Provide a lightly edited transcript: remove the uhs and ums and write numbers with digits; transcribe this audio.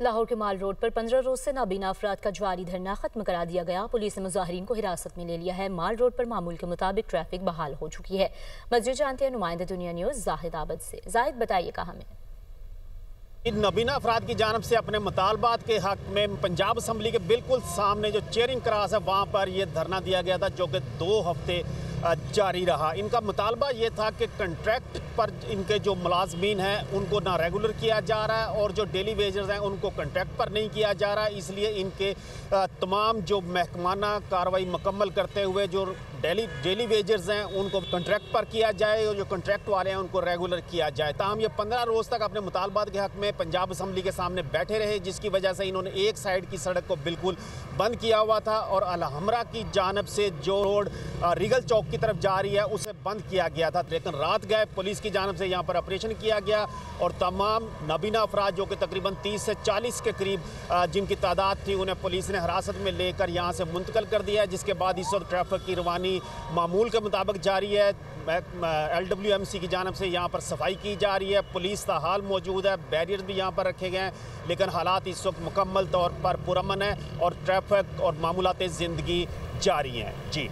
लाहौर के माल रोड पर 15 रोज से नाबीना अफराद का जारी धरना खत्म करा दिया गया। पुलिस ने मुजाहिरीन को हिरासत में ले लिया है। माल रोड पर मामूल के मुताबिक ट्रैफिक बहाल हो चुकी है। मज़ीद जानते हैं नुमाइंदे दुनिया न्यूज़ जाहिद आबद से। जाहिद, बताइएगा हमें। इन नबीना अफराद की जानब से अपने मुतालबात के हक में पंजाब असम्बली के बिल्कुल सामने जो चेयरिंग क्रास है वहाँ पर यह धरना दिया गया था, जो कि 2 हफ्ते जारी रहा। इनका मुतालबा ये था कि कंट्रैक्ट पर इनके जो मुलाजमीन हैं उनको ना रेगुलर किया जा रहा है और जो डेली वेजर्स हैं उनको कंट्रैक्ट पर नहीं किया जा रहा। इसलिए इनके तमाम जो महकमाना कार्रवाई मुकम्मल करते हुए जो डेली वेजर्स हैं उनको कंट्रैक्ट पर किया जाए और जो कंट्रैक्ट वाले हैं उनको रेगुलर किया जाए। ताहम ये 15 रोज़ तक अपने मुतालबात के हक में पंजाब असम्बली के सामने बैठे रहे, जिसकी वजह से इन्होंने एक साइड की सड़क को बिल्कुल बंद किया हुआ था और अलहमरा की जानब से जो रोड रिगल चौक की तरफ जा रही है उसे बंद किया गया था। लेकिन रात गए पुलिस की जानब से यहाँ पर ऑपरेशन किया गया और तमाम नाबीना अफराद जो कि तकरीबन 30 से 40 के करीब जिनकी तादाद थी उन्हें पुलिस ने हिरासत में लेकर यहाँ से मुंतकिल कर दिया है। जिसके बाद इस वक्त ट्रैफिक की रवानी मामूल के मुताबिक जारी है। LWMC की जानब से यहाँ पर सफाई की जा रही है, पुलिस का हाल मौजूद है, बैरियर भी यहाँ पर रखे गए हैं, लेकिन हालात इस वक्त मुकम्मल तौर पर पुरअमन है और ट्रैफिक और मामूलात ज़िंदगी जारी हैं। जी।